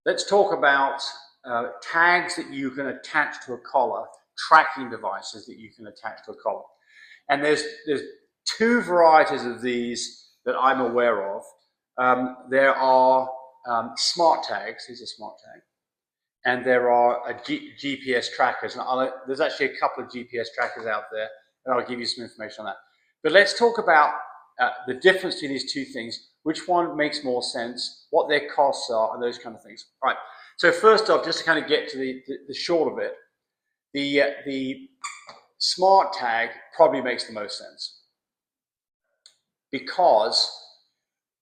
let's talk about tags that you can attach to a collar, tracking devices that you can attach to a collar. And there's two varieties of these that I'm aware of. There are smart tags. These are smart tags. And there are GPS trackers. And there's actually a couple of GPS trackers out there, and I'll give you some information on that. But let's talk about the difference between these two things, which one makes more sense, what their costs are, and those kind of things. All right. So first off, just to kind of get to the short of it, the smart tag probably makes the most sense because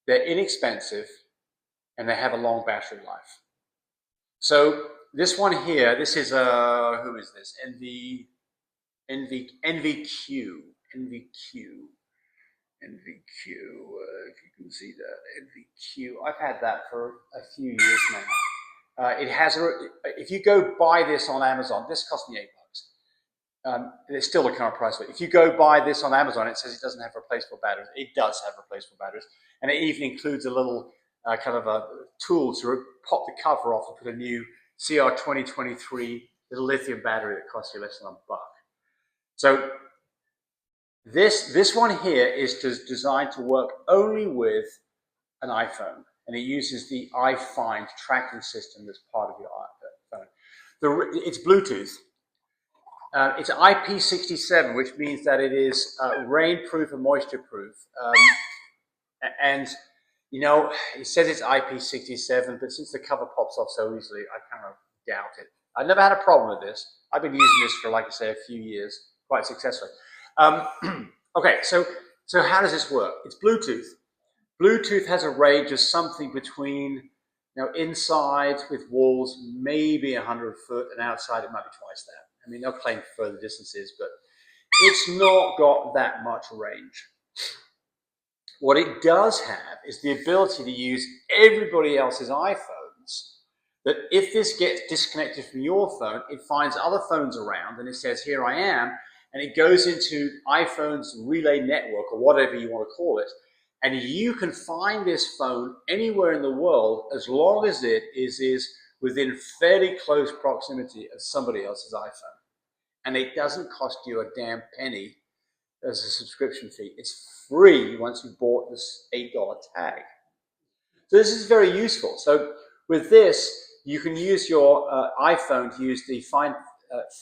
they're inexpensive and they have a long battery life. So this one here, this is who is this? NVQ. If you can see that, NVQ. I've had that for a few years now. It has if you go buy this on Amazon, this cost me $8. It's still the current price, but if you go buy this on Amazon, it says it doesn't have replaceable batteries. It does have replaceable batteries, and it even includes a little kind of a tool to pop the cover off and put a new CR 2023 little lithium battery that costs you less than $1. So this one here is designed to work only with an iPhone, and it uses the iFind tracking system that's part of your iPhone. It's Bluetooth. It's IP67, which means that it is rainproof and moisture-proof. And, you know, it says it's IP67, but since the cover pops off so easily, I kind of doubt it. I've never had a problem with this. I've been using this for, like I say, a few years, quite successfully. Okay, so how does this work? It's Bluetooth. Bluetooth has a range of something between, you know, inside with walls, maybe 100 foot, and outside it might be twice that. I mean, they'll claim further distances, but it's not got that much range. What it does have is the ability to use everybody else's iPhones, that if this gets disconnected from your phone, it finds other phones around and it says, here I am, and it goes into iPhone's relay network or whatever you want to call it, and you can find this phone anywhere in the world as long as it is within fairly close proximity of somebody else's iPhone. And it doesn't cost you a damn penny as a subscription fee. It's free once you bought this $8 tag. So this is very useful. So with this, you can use your iPhone to use the Find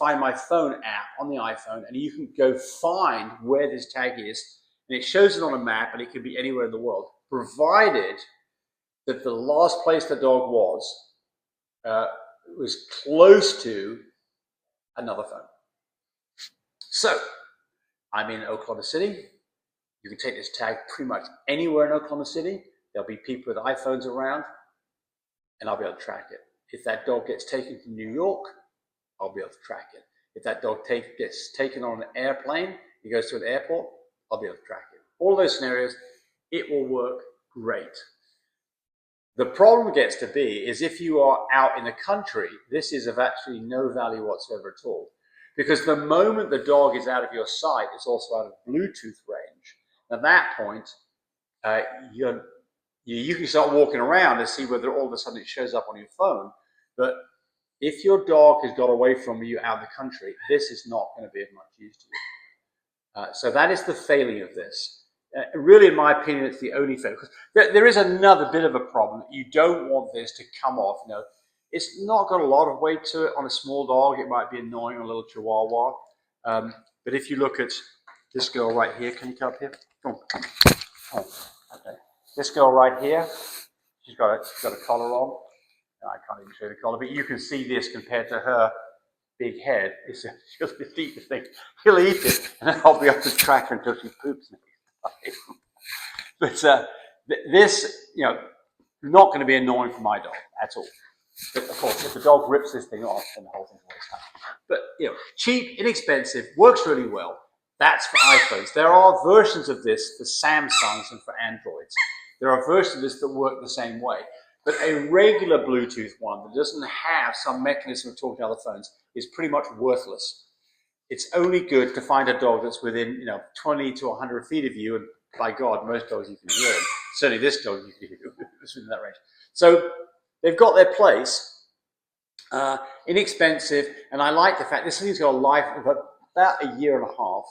My Phone app on the iPhone, and you can go find where this tag is, and it shows it on a map, and it can be anywhere in the world, provided that the last place the dog was close to another phone. So, I'm in Oklahoma City. You can take this tag pretty much anywhere in Oklahoma City. There'll be people with iPhones around, and I'll be able to track it. If that dog gets taken to New York, I'll be able to track it. If that dog gets taken on an airplane, he goes to an airport, I'll be able to track it. All those scenarios, it will work great. The problem gets to be is if you are out in the country, this is of actually no value whatsoever at all. Because the moment the dog is out of your sight, it's also out of Bluetooth range. At that point, you can start walking around and see whether all of a sudden it shows up on your phone. But if your dog has got away from you out of the country, this is not going to be of much use to you. So that is the failing of this. Really, in my opinion, it's the only failure. Because there is another bit of a problem. You don't want this to come off. You know, it's not got a lot of weight to it. On a small dog, it might be annoying on a little Chihuahua. But if you look at this girl right here, can you come up here? Oh, okay. This girl right here, she's got a collar on. I can't even show you the collar, but you can see this compared to her big head. It's just the deepest thing. He'll eat it, and then I'll be able to track her until she poops next time. But this, you know, not going to be annoying for my dog at all. But of course, if the dog rips this thing off, then the whole thing's always happy. But you know, cheap, inexpensive, works really well. That's for iPhones. There are versions of this for Samsungs and for Androids. There are versions of this that work the same way. But a regular Bluetooth one that doesn't have some mechanism of talking to other phones is pretty much worthless. It's only good to find a dog that's within, you know, 20 to 100 feet of you, and by God, most dogs you can hear them. Certainly this dog you can hear, it's within that range. So they've got their place. Inexpensive, and I like the fact this thing's got a life of about a year and a half,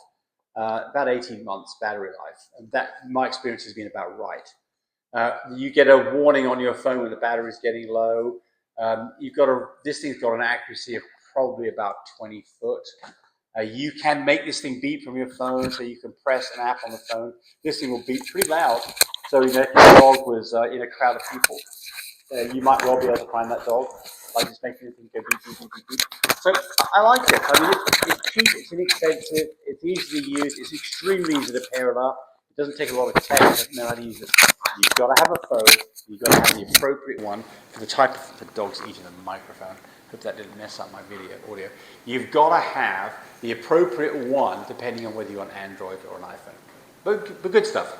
about 18 months battery life, and that, my experience, has been about right. You get a warning on your phone when the battery's getting low. This thing's got an accuracy of probably about 20 foot. You can make this thing beep from your phone, so you can press an app on the phone. This thing will beep pretty loud. So if your dog was in a crowd of people, you might well be able to find that dog by just making the thing go beep, beep, beep, beep, beep. So I like it. I mean, it's cheap, it's inexpensive, it's easy to use, it's extremely easy to pair it up. It doesn't take a lot of tech to know how to use it. You've got to have a phone, you've got to have the appropriate one for the type of, the dog's eating a microphone. Hope that didn't mess up my audio. You've got to have the appropriate one depending on whether you're on Android or an iPhone. But good stuff.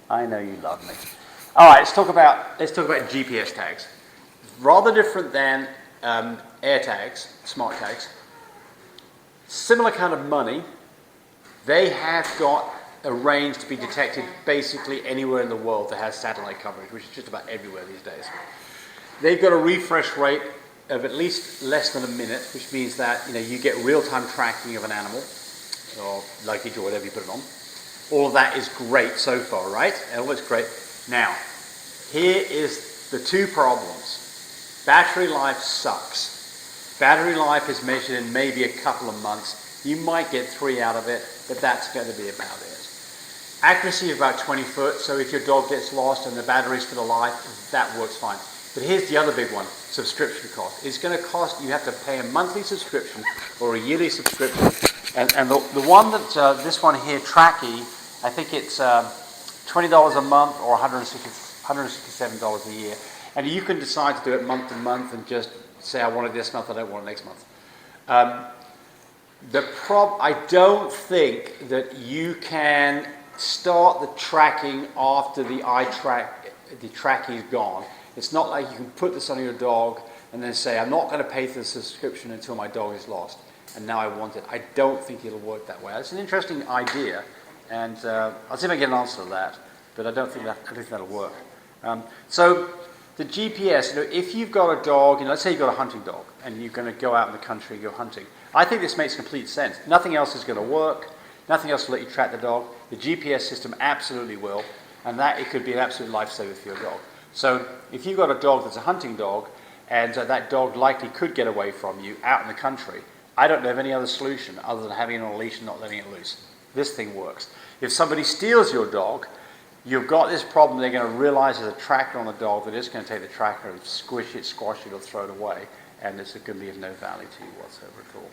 I know you love me. All right, let's talk about GPS tags. Rather different than air tags, smart tags. Similar kind of money. They have got a range to be detected basically anywhere in the world that has satellite coverage, which is just about everywhere these days. They've got a refresh rate of at least less than a minute, which means that you get real-time tracking of an animal or luggage or whatever you put it on. All of that is great so far, right? All looks great. Now, here is the two problems. Battery life sucks. Battery life is measured in maybe a couple of months. You might get 3 out of it, but that's going to be about it. Accuracy of about 20 foot, so if your dog gets lost and the battery's still alive, that works fine. But here's the other big one, subscription cost. It's going to cost, you have to pay a monthly subscription or a yearly subscription. And the one that, this one here, Tracky, I think it's $20 a month or $167 a year. And you can decide to do it month to month and just say, I want it this month, I don't want it next month. I don't think that you can start the tracking after the tracking is gone. It's not like you can put this on your dog and then say, I'm not going to pay for the subscription until my dog is lost, and now I want it. I don't think it'll work that way. It's an interesting idea, and I'll see if I can get an answer to that, but I don't think that'll work. So the GPS, if you've got a dog, let's say you've got a hunting dog, and you're going to go out in the country and go hunting. I think this makes complete sense. Nothing else is going to work. Nothing else will let you track the dog. The GPS system absolutely will, and that it could be an absolute lifesaver for your dog. So if you've got a dog that's a hunting dog, and that dog likely could get away from you out in the country, I don't know of any other solution other than having it on a leash and not letting it loose. This thing works. If somebody steals your dog, you've got this problem. They're going to realize there's a tracker on the dog. They're just going to take the tracker and squish it, squash it, or throw it away, and it's going to be of no value to you whatsoever at all.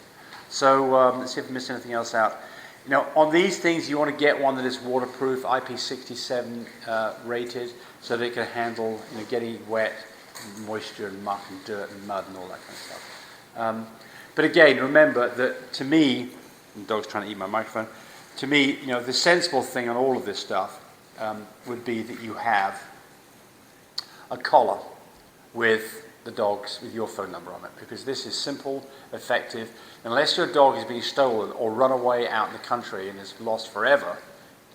So let's see if I missed anything else out. On these things, you want to get one that is waterproof, IP67 rated, so that it can handle getting wet, moisture and muck and dirt and mud and all that kind of stuff. But again, remember that to me, the dog's trying to eat my microphone, to me, the sensible thing on all of this stuff would be that you have a collar with the dogs, with your phone number on it, because this is simple, effective. Unless your dog is being stolen or run away out in the country and is lost forever,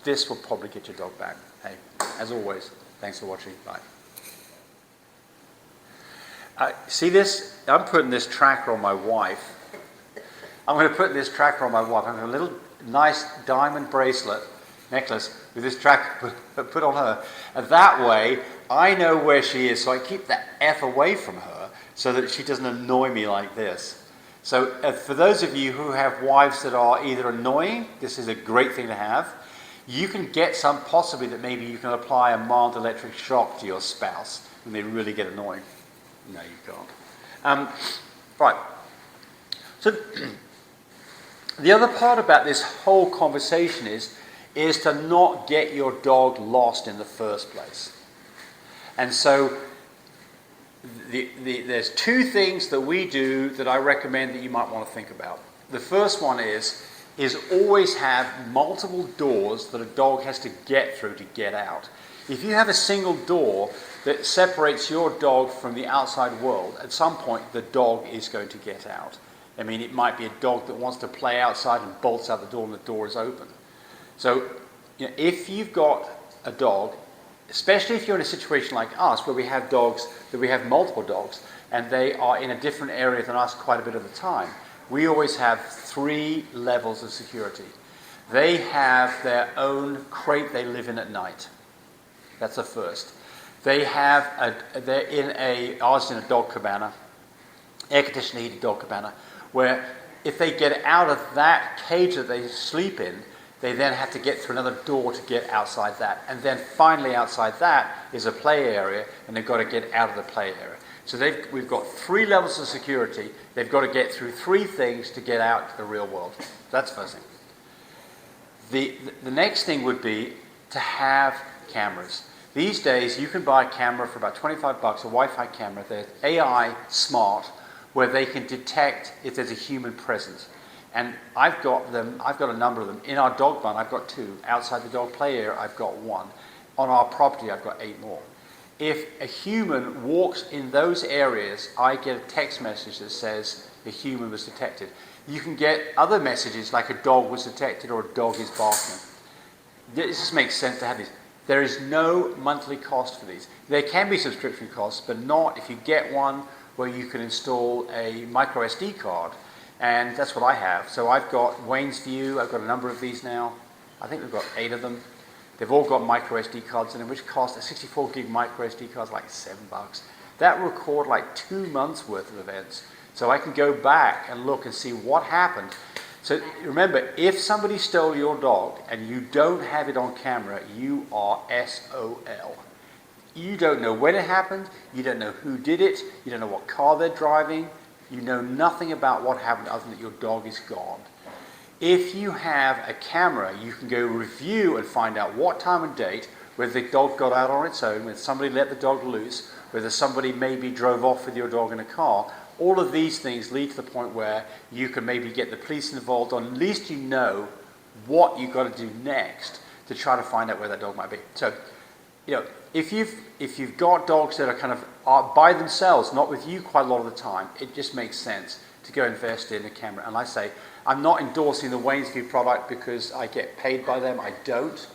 this will probably get your dog back. Hey, as always, thanks for watching. Bye. See this? I'm putting this tracker on my wife. I'm going to put this tracker on my wife. I'm going to have a little nice diamond necklace with this tracker put on her. And that way, I know where she is, so I keep the F away from her so that she doesn't annoy me like this. So for those of you who have wives that are either annoying, this is a great thing to have. You can get some, possibly that maybe you can apply a mild electric shock to your spouse when they really get annoying. No, you can't. Right. So the other part about this whole conversation is to not get your dog lost in the first place. And so there's two things that we do that I recommend that you might want to think about. The first one is always have multiple doors that a dog has to get through to get out. If you have a single door that separates your dog from the outside world, at some point the dog is going to get out. I mean, it might be a dog that wants to play outside and bolts out the door and the door is open. So You know, if you've got a dog, especially if you're in a situation like us where we have dogs, that we have multiple dogs, and they are in a different area than us quite a bit of the time, we always have 3 levels of security. They have their own crate they live in at night. That's the first. They're in ours in a dog cabana, air conditioned heated dog cabana, where if they get out of that cage that they sleep in, they then have to get through another door to get outside that. And then finally outside that is a play area, and they've got to get out of the play area. So we've got 3 levels of security. They've got to get through 3 things to get out to the real world. That's the first thing. The next thing would be to have cameras. These days, you can buy a camera for about $25, a Wi-Fi camera. They're AI smart, where they can detect if there's a human present. And I've got a number of them. In our dog barn, I've got 2. Outside the dog play area, I've got 1. On our property, I've got 8 more. If a human walks in those areas, I get a text message that says a human was detected. You can get other messages like a dog was detected or a dog is barking. This just makes sense to have these. There is no monthly cost for these. There can be subscription costs, but not if you get one where you can install a micro SD card. And that's what I have. So I've got Wayne's View. I've got a number of these now. I think we've got 8 of them. They've all got micro SD cards in them, which cost a 64 gig micro SD card like $7. That will record like 2 months worth of events. So I can go back and look and see what happened. So remember, if somebody stole your dog and you don't have it on camera, you are SOL. You don't know when it happened. You don't know who did it. You don't know what car they're driving. You know nothing about what happened other than that your dog is gone. If you have a camera, you can go review and find out what time and date, whether the dog got out on its own, whether somebody let the dog loose, whether somebody maybe drove off with your dog in a car. All of these things lead to the point where you can maybe get the police involved, or at least you know what you've got to do next to try to find out where that dog might be. So, you know, if you've got dogs that are by themselves, not with you quite a lot of the time, it just makes sense to go invest in a camera. And I say, I'm not endorsing the Wayne's View product because I get paid by them. I don't.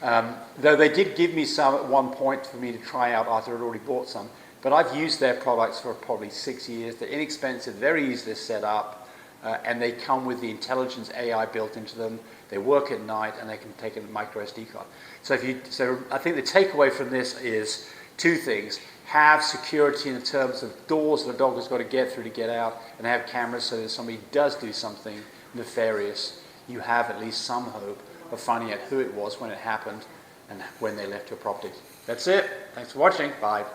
Though they did give me some at one point for me to try out after I'd already bought some. But I've used their products for probably 6 years. They're inexpensive, very easy to set up, and they come with the intelligence AI built into them. They work at night, and they can take a micro SD card. So I think the takeaway from this is 2 things. Have security in terms of doors the dog has got to get through to get out, and have cameras so that if somebody does do something nefarious, you have at least some hope of finding out who it was, when it happened, and when they left your property. That's it. Thanks for watching. Bye.